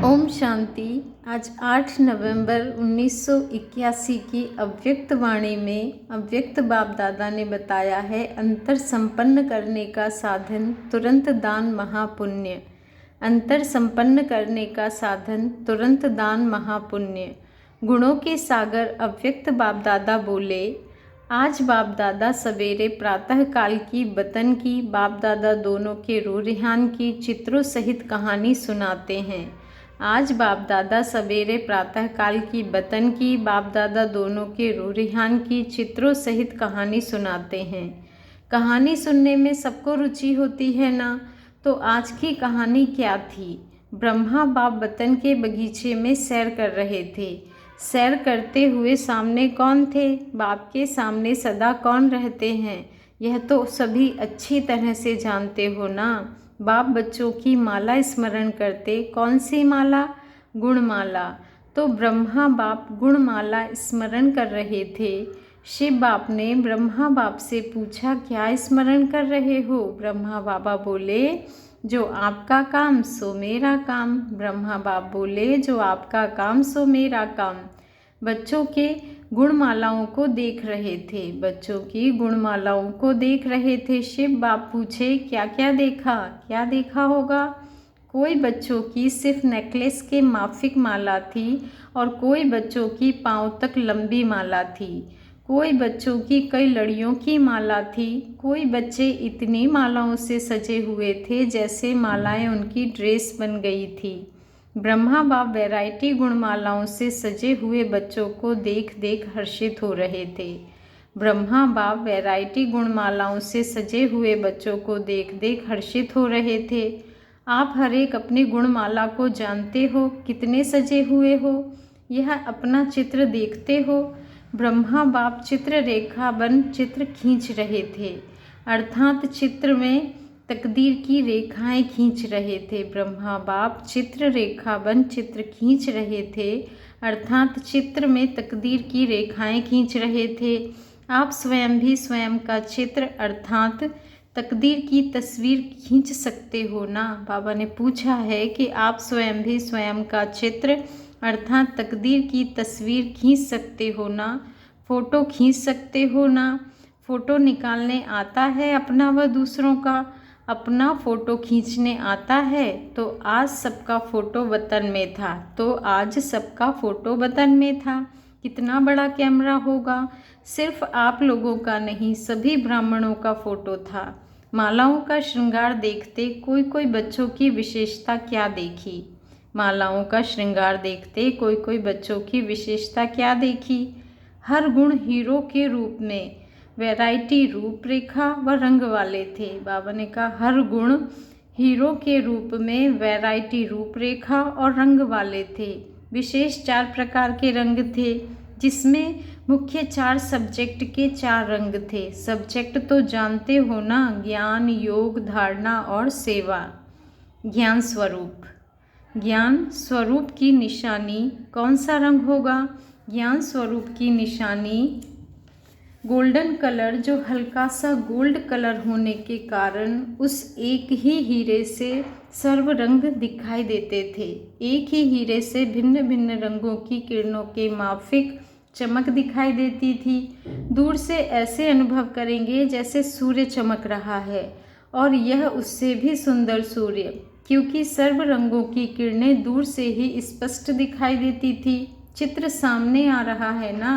ओम शांति। आज 8 नवंबर 1981 की अव्यक्त वाणी में अव्यक्त बाप दादा ने बताया है, अंतर संपन्न करने का साधन तुरंत दान महापुण्य। अंतर संपन्न करने का साधन तुरंत दान महापुण्य। गुणों के सागर अव्यक्त बाप दादा बोले। आज बाप दादा सवेरे प्रातः काल की बतन की, बाप दादा दोनों के रो रिहान की चित्रों सहित कहानी सुनाते हैं। आज बाप दादा सवेरे प्रातः काल की बतन की, बाप दादा दोनों के रो रिहान की चित्रों सहित कहानी सुनाते हैं। कहानी सुनने में सबको रुचि होती है ना, तो आज की कहानी क्या थी? ब्रह्मा बाप बतन के बगीचे में सैर कर रहे थे। सैर करते हुए सामने कौन थे? बाप के सामने सदा कौन रहते हैं, यह तो सभी अच्छी तरह से जानते हो ना। बाप बच्चों की माला स्मरण करते। कौन सी माला? गुणमाला। तो ब्रह्मा बाप गुणमाला स्मरण कर रहे थे। शिव बाप ने ब्रह्मा बाप से पूछा, क्या स्मरण कर रहे हो? ब्रह्मा बाबा बोले, जो आपका काम सो मेरा काम। ब्रह्मा बाप बोले, जो आपका काम सो मेरा काम। बच्चों के गुणमालाओं को देख रहे थे। बच्चों की गुणमालाओं को देख रहे थे। शिव बाप पूछे, क्या क्या देखा? क्या देखा होगा? कोई बच्चों की सिर्फ नेकलेस के माफिक माला थी और कोई बच्चों की पाँव तक लंबी माला थी। कोई बच्चों की कई लड़ियों की माला थी। कोई बच्चे इतनी मालाओं से सजे हुए थे जैसे मालाएं उनकी ड्रेस बन गई थी। ब्रह्मा बाप वैरायटी गुणमालाओं से सजे हुए बच्चों को देख देख हर्षित हो रहे थे। ब्रह्मा बाप वैरायटी गुणमालाओं से सजे हुए बच्चों को देख देख हर्षित हो रहे थे। आप हर एक अपनी गुणमाला को जानते हो, कितने सजे हुए हो, यह अपना चित्र देखते हो। ब्रह्मा बाप चित्र रेखा बन चित्र खींच रहे थे, अर्थात चित्र में तकदीर की रेखाएं खींच रहे थे। ब्रह्मा बाप चित्र रेखा बन चित्र खींच रहे थे, अर्थात चित्र में तकदीर की रेखाएं खींच रहे थे। आप स्वयं भी स्वयं का चित्र अर्थात तकदीर की तस्वीर खींच सकते हो ना। बाबा ने पूछा है कि आप स्वयं भी स्वयं का चित्र अर्थात तकदीर की तस्वीर खींच सकते हो ना, फ़ोटो खींच सकते हो ना। फ़ोटो निकालने आता है अपना व दूसरों का? अपना फ़ोटो खींचने आता है? तो आज सबका फ़ोटो वतन में था, तो आज सबका फ़ोटो वतन में था। कितना बड़ा कैमरा होगा? सिर्फ आप लोगों का नहीं, सभी ब्राह्मणों का फ़ोटो था। मालाओं का श्रृंगार देखते कोई कोई बच्चों की विशेषता क्या देखी? मालाओं का श्रृंगार देखते कोई कोई बच्चों की विशेषता क्या देखी? हर गुण हीरो के रूप में वैरायटी रूपरेखा व रंग वाले थे। बाबा ने कहा, हर गुण हीरो के रूप में वैरायटी रूपरेखा और रंग वाले थे। विशेष 4 प्रकार के रंग थे, जिसमें मुख्य 4 सब्जेक्ट के 4 रंग थे। सब्जेक्ट तो जानते हो ना, ज्ञान, योग, धारणा और सेवा। ज्ञान स्वरूप। ज्ञान स्वरूप की निशानी कौन सा रंग होगा? ज्ञान स्वरूप की निशानी गोल्डन कलर, जो हल्का सा गोल्ड कलर होने के कारण उस एक ही हीरे से सर्व रंग दिखाई देते थे। एक ही हीरे से भिन्न भिन्न रंगों की किरणों के माफिक चमक दिखाई देती थी। दूर से ऐसे अनुभव करेंगे जैसे सूर्य चमक रहा है, और यह उससे भी सुंदर सूर्य, क्योंकि सर्व रंगों की किरणें दूर से ही स्पष्ट दिखाई देती थी। चित्र सामने आ रहा है ना,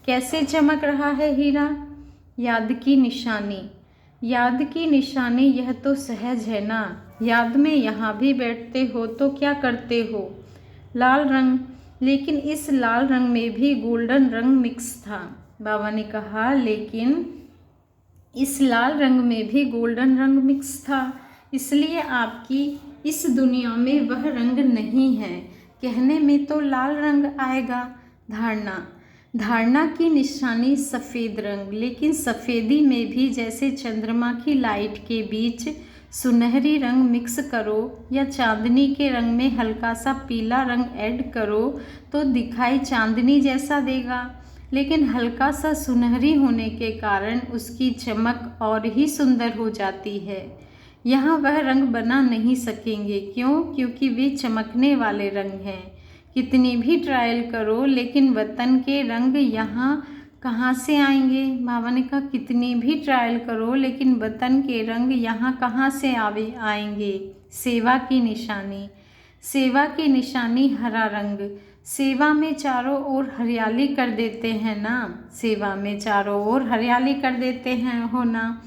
कैसे चमक रहा है हीरा? याद की निशानी। याद की निशानी, यह तो सहज है ना। याद में यहाँ भी बैठते हो तो क्या करते हो? लाल रंग, लेकिन इस लाल रंग में भी गोल्डन रंग मिक्स था। बाबा ने कहा, लेकिन इस लाल रंग में भी गोल्डन रंग मिक्स था, इसलिए आपकी इस दुनिया में वह रंग नहीं है। कहने में तो लाल रंग आएगा। धारणा। धारणा की निशानी सफ़ेद रंग, लेकिन सफ़ेदी में भी जैसे चंद्रमा की लाइट के बीच सुनहरी रंग मिक्स करो या चांदनी के रंग में हल्का सा पीला रंग ऐड करो तो दिखाई चांदनी जैसा देगा, लेकिन हल्का सा सुनहरी होने के कारण उसकी चमक और ही सुंदर हो जाती है। यहाँ वह रंग बना नहीं सकेंगे। क्यों? क्योंकि वे चमकने वाले रंग हैं। कितनी भी ट्रायल करो लेकिन वतन के रंग यहाँ कहाँ से आएंगे? बाबा ने कहा कितनी भी ट्रायल करो लेकिन वतन के रंग यहाँ कहाँ से आएंगे? सेवा की निशानी। सेवा की निशानी हरा रंग। सेवा में चारों ओर हरियाली कर देते हैं ना। सेवा में चारों ओर हरियाली कर देते हैं हो ना।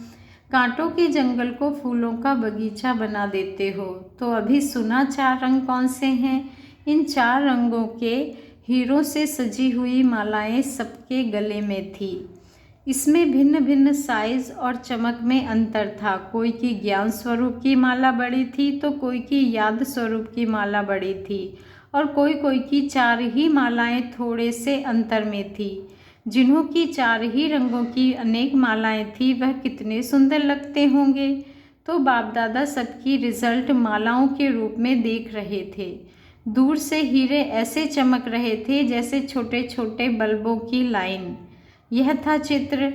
कांटों के जंगल को फूलों का बगीचा बना देते हो। तो अभी सुना 4 रंग कौन से हैं? इन 4 रंगों के हीरों से सजी हुई मालाएं सबके गले में थी। इसमें भिन्न भिन्न साइज और चमक में अंतर था। कोई की ज्ञान स्वरूप की माला बड़ी थी तो कोई की याद स्वरूप की माला बड़ी थी और कोई की 4 ही मालाएं थोड़े से अंतर में थी। जिन्हों की 4 ही रंगों की अनेक मालाएं थी वह कितने सुंदर लगते होंगे। तो बाप दादा सबकी रिजल्ट मालाओं के रूप में देख रहे थे। दूर से हीरे ऐसे चमक रहे थे जैसे छोटे छोटे बल्बों की लाइन। यह था चित्र।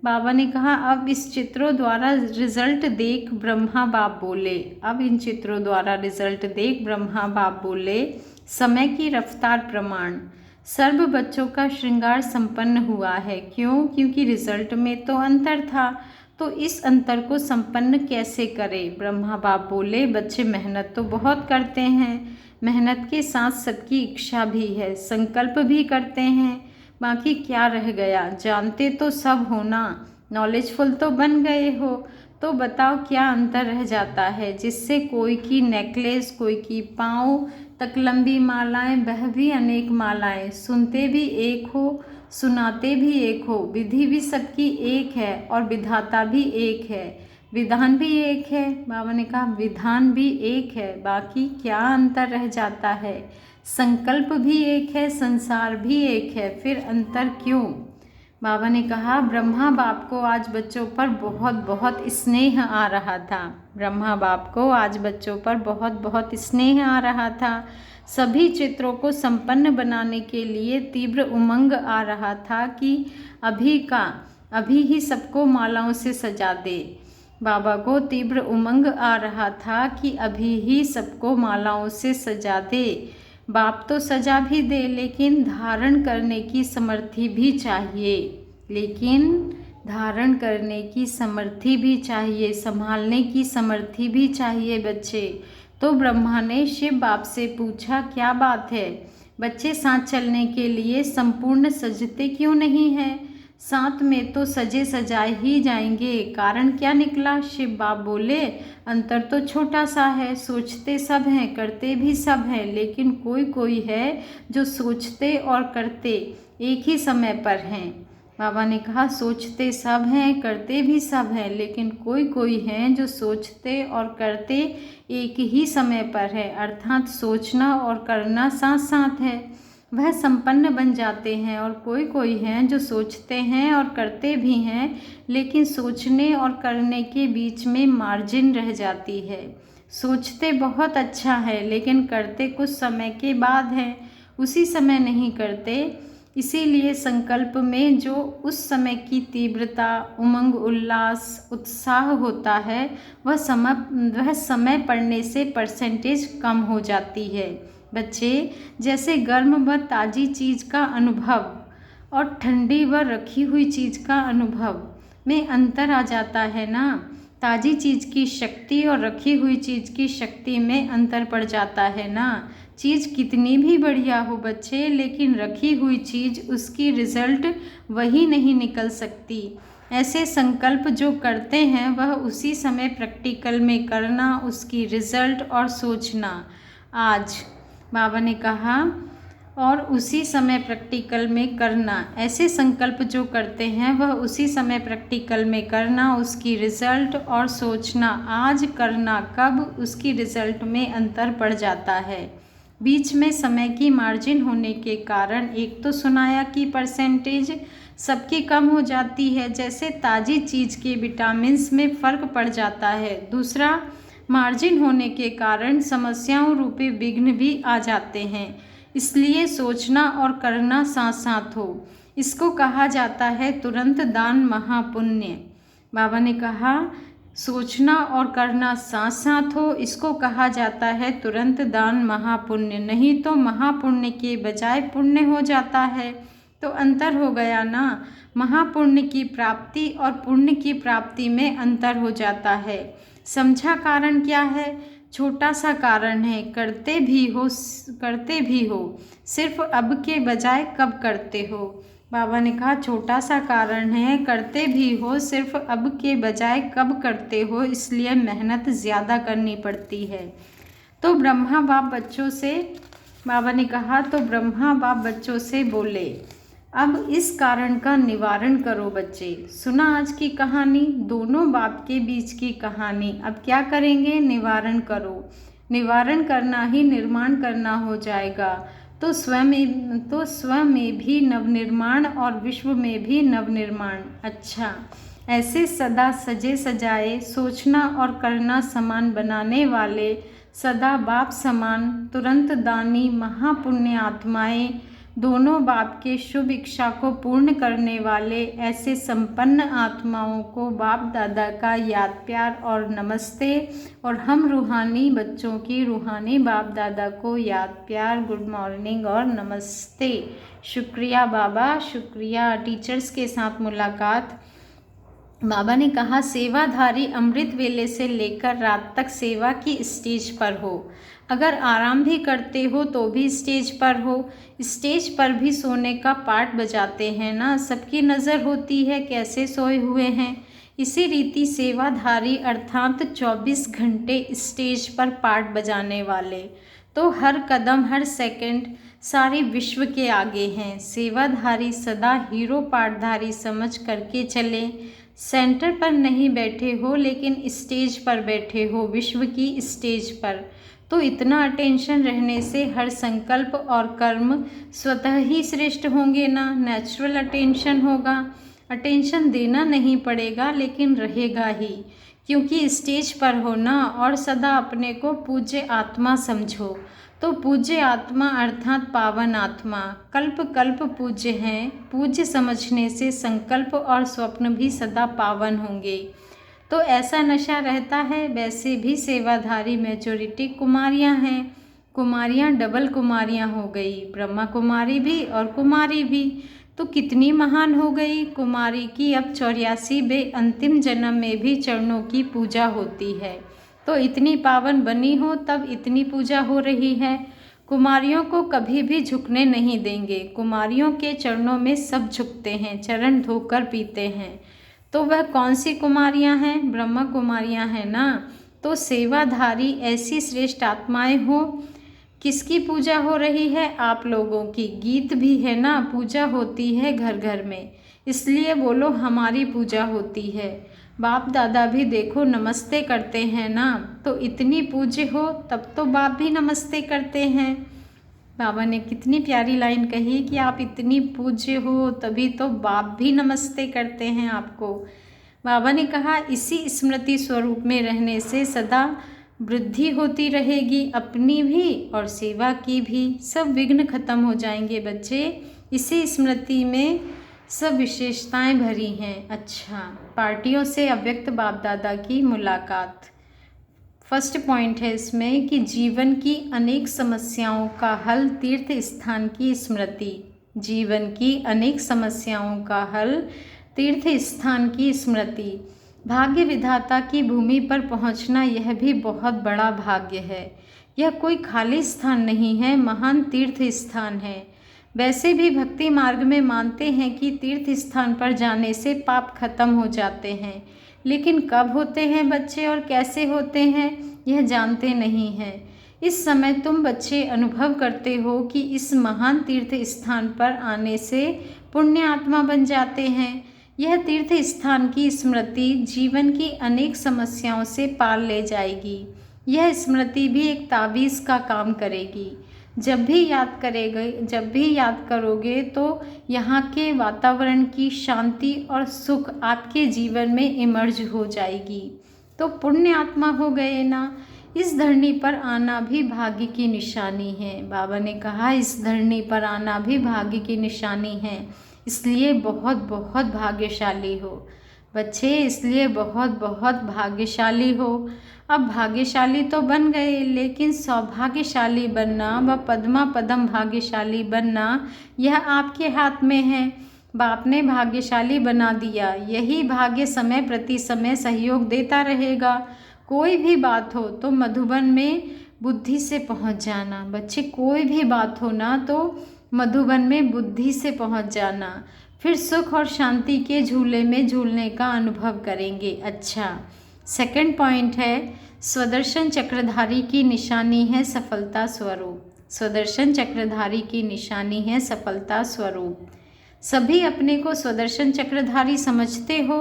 बाबा ने कहा अब इस चित्रों द्वारा रिजल्ट देख ब्रह्मा बाप बोले। अब इन चित्रों द्वारा रिजल्ट देख ब्रह्मा बाप बोले। समय की रफ्तार प्रमाण। सर्व बच्चों का श्रृंगार संपन्न हुआ है। क्यों? क्योंकि रिजल्ट में तो अंतर था। तो इस अंतर को संपन्न कैसे करें? ब्रह्मा बाप बोले बच्चे मेहनत तो बहुत करते हैं। मेहनत के साथ सबकी इच्छा भी है, संकल्प भी करते हैं। बाकी क्या रह गया? जानते तो सब हो ना, नॉलेजफुल तो बन गए हो। तो बताओ क्या अंतर रह जाता है जिससे कोई की नेकलेस, कोई की पाँव तक लंबी मालाएं, वह भी अनेक मालाएं, सुनते भी एक हो, सुनाते भी एक हो। विधि भी सबकी एक है और विधाता भी एक है, विधान भी एक है। बाबा ने कहा विधान भी एक है, बाकी क्या अंतर रह जाता है? संकल्प भी एक है, संसार भी एक है, फिर अंतर क्यों? बाबा ने कहा ब्रह्मा बाप को आज बच्चों पर बहुत बहुत स्नेह आ रहा था। ब्रह्मा बाप को आज बच्चों पर बहुत बहुत स्नेह आ रहा था। सभी चित्रों को संपन्न बनाने के लिए तीव्र उमंग आ रहा था कि अभी ही सबको मालाओं से सजा दे। बाबा को तीव्र उमंग आ रहा था कि अभी ही सबको मालाओं से सजा दे। बाप तो सजा भी दे लेकिन धारण करने की समर्थी भी चाहिए, संभालने की समर्थी भी चाहिए बच्चे। तो ब्रह्मा ने शिव बाप से पूछा क्या बात है? बच्चे साथ चलने के लिए संपूर्ण सजते क्यों नहीं हैं? साथ में तो सजे सजाए ही जाएंगे, कारण क्या निकला? शिव बाप बोले अंतर तो छोटा सा है, सोचते सब हैं, करते भी सब हैं, लेकिन कोई है जो सोचते और करते एक ही समय पर हैं। बाबा ने कहा सोचते सब हैं, करते भी सब हैं, लेकिन कोई हैं जो सोचते और करते एक ही समय पर है, अर्थात सोचना और करना साथ साथ है, वह संपन्न बन जाते हैं। और कोई हैं जो सोचते हैं और करते भी हैं, लेकिन सोचने और करने के बीच में मार्जिन रह जाती है। सोचते बहुत अच्छा है लेकिन करते कुछ समय के बाद है, उसी समय नहीं करते। इसीलिए संकल्प में जो उस समय की तीव्रता, उमंग, उल्लास, उत्साह होता है वह समय पड़ने से परसेंटेज कम हो जाती है। बच्चे जैसे गर्म व ताज़ी चीज़ का अनुभव और ठंडी व रखी हुई चीज़ का अनुभव में अंतर आ जाता है ना। ताज़ी चीज़ की शक्ति और रखी हुई चीज़ की शक्ति में अंतर पड़ जाता है ना। चीज़ कितनी भी बढ़िया हो बच्चे, लेकिन रखी हुई चीज़ उसकी रिज़ल्ट वही नहीं निकल सकती। ऐसे संकल्प जो करते हैं वह उसी समय प्रैक्टिकल में करना, उसकी रिज़ल्ट और सोचना। आज बाबा ने कहा और उसी समय प्रैक्टिकल में करना। ऐसे संकल्प जो करते हैं वह उसी समय प्रैक्टिकल में करना, उसकी रिज़ल्ट और सोचना। आज करना, कब? उसकी रिज़ल्ट में अंतर पड़ जाता है। बीच में समय की मार्जिन होने के कारण एक तो सुनाया कि परसेंटेज सबकी कम हो जाती है, जैसे ताज़ी चीज़ के विटामिन्स में फ़र्क पड़ जाता है। दूसरा, मार्जिन होने के कारण समस्याओं रूपी विघ्न भी आ जाते हैं। इसलिए सोचना और करना साथ साथ हो। इसको कहा जाता है तुरंत दान महापुण्य। बाबा ने कहा सोचना और करना साथ साथ हो, इसको कहा जाता है तुरंत दान महापुण्य। नहीं तो महापुण्य के बजाय पुण्य हो जाता है, तो अंतर हो गया ना। महापुण्य की प्राप्ति और पुण्य की प्राप्ति में अंतर हो जाता है। समझा कारण क्या है? छोटा सा कारण है, करते भी हो, सिर्फ अब के बजाय कब करते हो। बाबा ने कहा छोटा सा कारण है, करते भी हो, सिर्फ अब के बजाय कब करते हो, इसलिए मेहनत ज़्यादा करनी पड़ती है। तो ब्रह्मा बाप बच्चों से, बाबा ने कहा तो ब्रह्मा बाप बच्चों से बोले, अब इस कारण का निवारण करो बच्चे। सुना आज की कहानी, दोनों बाप के बीच की कहानी। अब क्या करेंगे? निवारण करो। निवारण करना ही निर्माण करना हो जाएगा। तो स्वयं में भी नवनिर्माण और विश्व में भी नवनिर्माण। अच्छा, ऐसे सदा सजे सजाए, सोचना और करना समान बनाने वाले, सदा बाप समान, तुरंत दानी महापुण्य आत्माएं, दोनों बाप के शुभ इच्छा को पूर्ण करने वाले ऐसे संपन्न आत्माओं को बाप दादा का याद प्यार और नमस्ते। और हम रूहानी बच्चों की रूहानी बाप दादा को याद प्यार, गुड मॉर्निंग और नमस्ते। शुक्रिया बाबा, शुक्रिया। टीचर्स के साथ मुलाकात। बाबा ने कहा सेवाधारी अमृत वेले से लेकर रात तक सेवा की स्टेज पर हो। अगर आराम भी करते हो तो भी स्टेज पर हो। स्टेज पर भी सोने का पार्ट बजाते हैं ना, सबकी नज़र होती है कैसे सोए हुए हैं। इसी रीति सेवाधारी अर्थात 24 घंटे स्टेज पर पार्ट बजाने वाले, तो हर कदम हर सेकंड सारे विश्व के आगे हैं। सेवाधारी सदा हीरो पार्टधारी समझ करके चले। सेंटर पर नहीं बैठे हो लेकिन स्टेज पर बैठे हो, विश्व की स्टेज पर। तो इतना अटेंशन रहने से हर संकल्प और कर्म स्वतः ही श्रेष्ठ होंगे ना, नेचुरल अटेंशन होगा। अटेंशन देना नहीं पड़ेगा लेकिन रहेगा ही, क्योंकि स्टेज पर हो ना। और सदा अपने को पूज्य आत्मा समझो। तो पूज्य आत्मा अर्थात पावन आत्मा कल्प कल्प पूज्य हैं। पूज्य समझने से संकल्प और स्वप्न भी सदा पावन होंगे। तो ऐसा नशा रहता है। वैसे भी सेवाधारी मेजॉरिटी कुमारियां हैं। कुमारियां डबल कुमारियां हो गई, ब्रह्मा कुमारी भी और कुमारी भी। तो कितनी महान हो गई कुमारी की। अब 84वें अंतिम जन्म में भी चरणों की पूजा होती है। तो इतनी पावन बनी हो तब इतनी पूजा हो रही है। कुमारियों को कभी भी झुकने नहीं देंगे। कुमारियों के चरणों में सब झुकते हैं, चरण धोकर पीते हैं। तो वह कौन सी कुमारियां हैं? ब्रह्मा कुमारियां हैं ना। तो सेवाधारी ऐसी श्रेष्ठ आत्माएं हो। किसकी पूजा हो रही है? आप लोगों की। गीत भी है ना, पूजा होती है घर घर में, इसलिए बोलो हमारी पूजा होती है। बाप दादा भी देखो नमस्ते करते हैं ना। तो इतनी पूज्य हो तब तो बाप भी नमस्ते करते हैं। बाबा ने कितनी प्यारी लाइन कही कि आप इतनी पूज्य हो तभी तो बाप भी नमस्ते करते हैं आपको। बाबा ने कहा इसी स्मृति स्वरूप में रहने से सदा वृद्धि होती रहेगी, अपनी भी और सेवा की भी। सब विघ्न खत्म हो जाएंगे बच्चे। इसी स्मृति में सब विशेषताएं भरी हैं। अच्छा, पार्टियों से अव्यक्त बाप दादा की मुलाकात। फर्स्ट पॉइंट है इसमें कि जीवन की अनेक समस्याओं का हल तीर्थ स्थान की स्मृति। जीवन की अनेक समस्याओं का हल तीर्थ स्थान की स्मृति। भाग्य विधाता की भूमि पर पहुंचना यह भी बहुत बड़ा भाग्य है। यह कोई खाली स्थान नहीं है, महान तीर्थ स्थान है। वैसे भी भक्ति मार्ग में मानते हैं कि तीर्थ स्थान पर जाने से पाप खत्म हो जाते हैं, लेकिन कब होते हैं बच्चे और कैसे होते हैं यह जानते नहीं हैं। इस समय तुम बच्चे अनुभव करते हो कि इस महान तीर्थ स्थान पर आने से पुण्य आत्मा बन जाते हैं। यह तीर्थ स्थान की स्मृति जीवन की अनेक समस्याओं से पार ले जाएगी। यह स्मृति भी एक ताबीज़ का काम करेगी। जब भी याद करोगे तो यहाँ के वातावरण की शांति और सुख आपके जीवन में इमर्ज हो जाएगी। तो पुण्य आत्मा हो गए ना। इस धरनी पर आना भी भाग्य की निशानी है। बाबा ने कहा इस धरनी पर आना भी भाग्य की निशानी है, इसलिए बहुत बहुत भाग्यशाली हो। बच्चे इसलिए बहुत बहुत भाग्यशाली हो। अब भाग्यशाली तो बन गए, लेकिन सौभाग्यशाली बनना व पद्मा पदम भाग्यशाली बनना यह आपके हाथ में है। बाप ने भाग्यशाली बना दिया, यही भाग्य समय प्रति समय सहयोग देता रहेगा। कोई भी बात हो तो मधुबन में बुद्धि से पहुंच जाना। बच्चे कोई भी बात हो ना तो मधुबन में बुद्धि से पहुंच जाना, फिर सुख और शांति के झूले में झूलने का अनुभव करेंगे। अच्छा, सेकंड पॉइंट है, स्वदर्शन चक्रधारी की निशानी है सफलता स्वरूप। स्वदर्शन चक्रधारी की निशानी है सफलता स्वरूप। सभी अपने को स्वदर्शन चक्रधारी समझते हो।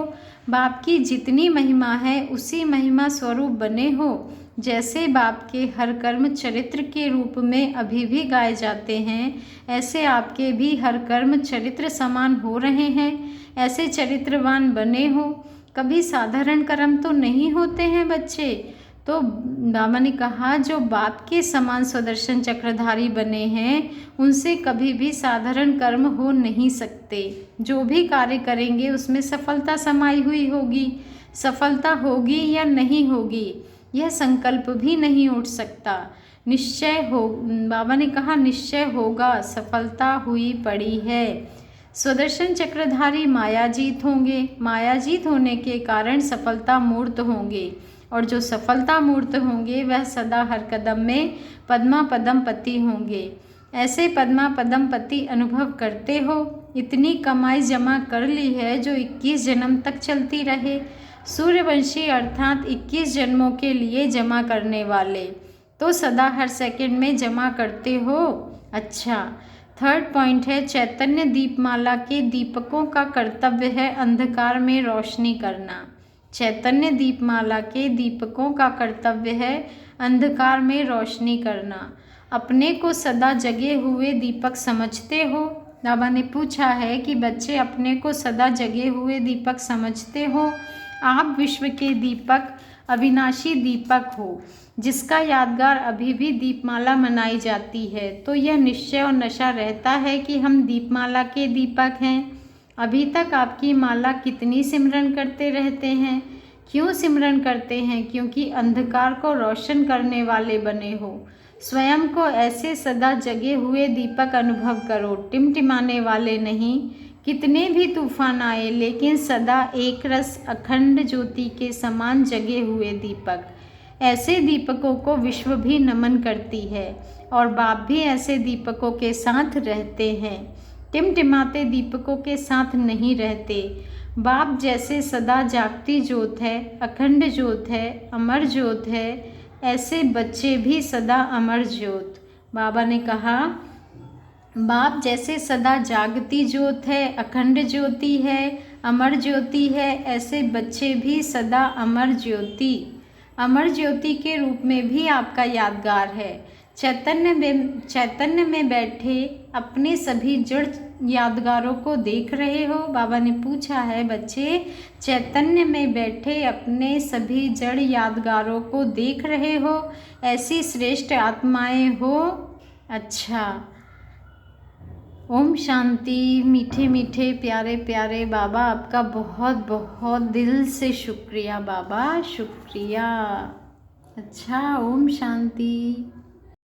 बाप की जितनी महिमा है उसी महिमा स्वरूप बने हो। जैसे बाप के हर कर्म चरित्र के रूप में अभी भी गाए जाते हैं, ऐसे आपके भी हर कर्म चरित्र समान हो रहे हैं। ऐसे चरित्रवान बने हो। कभी साधारण कर्म तो नहीं होते हैं बच्चे। तो बाबा ने कहा जो बाप के समान स्वदर्शन चक्रधारी बने हैं उनसे कभी भी साधारण कर्म हो नहीं सकते। जो भी कार्य करेंगे उसमें सफलता समाई हुई होगी। सफलता होगी या नहीं होगी यह संकल्प भी नहीं उठ सकता। निश्चय हो, बाबा ने कहा निश्चय होगा, सफलता हुई पड़ी है। स्वदर्शन चक्रधारी मायाजीत होंगे। मायाजीत होने के कारण सफलता मूर्त होंगे, और जो सफलता मूर्त होंगे वह सदा हर कदम में पद्मा पदम पति होंगे। ऐसे पद्मा पदम पति अनुभव करते हो। इतनी कमाई जमा कर ली है जो 21 जन्म तक चलती रहे। सूर्यवंशी अर्थात 21 जन्मों के लिए जमा करने वाले तो सदा हर सेकंड में जमा करते हो। अच्छा, थर्ड पॉइंट है, चैतन्य दीपमाला के दीपकों का कर्तव्य है अंधकार में रोशनी करना। चैतन्य दीपमाला के दीपकों का कर्तव्य है अंधकार में रोशनी करना। अपने को सदा जगे हुए दीपक समझते हो। बाबा ने पूछा है कि बच्चे अपने को सदा जगे हुए दीपक समझते हो। आप विश्व के दीपक, अविनाशी दीपक हो, जिसका यादगार अभी भी दीपमाला मनाई जाती है। तो यह निश्चय और नशा रहता है कि हम दीपमाला के दीपक हैं। अभी तक आपकी माला कितनी सिमरन करते रहते हैं। क्यों सिमरन करते हैं? क्योंकि अंधकार को रोशन करने वाले बने हो। स्वयं को ऐसे सदा जगे हुए दीपक अनुभव करो, टिमटिमाने वाले नहीं। कितने भी तूफान आए लेकिन सदा एक रस अखंड ज्योति के समान जगे हुए दीपक। ऐसे दीपकों को विश्व भी नमन करती है और बाप भी ऐसे दीपकों के साथ रहते हैं। टिमटिमाते दीपकों के साथ नहीं रहते। बाप जैसे सदा जागती ज्योत है, अखंड ज्योत है, अमर ज्योत है, ऐसे बच्चे भी सदा अमर ज्योत। बाबा ने कहा बाप जैसे सदा जागती ज्योत है, अखंड ज्योति है, अमर ज्योति है, ऐसे बच्चे भी सदा अमर ज्योति, अमर ज्योति के रूप में भी आपका यादगार है। चैतन्य में बैठे अपने सभी जड़ यादगारों को देख रहे हो। बाबा ने पूछा है बच्चे, चैतन्य में बैठे अपने सभी जड़ यादगारों को देख रहे हो, ऐसी श्रेष्ठ आत्माएं हो। अच्छा, ओम शांति। मीठे मीठे प्यारे प्यारे बाबा, आपका बहुत बहुत दिल से शुक्रिया बाबा, शुक्रिया। अच्छा, ओम शांति।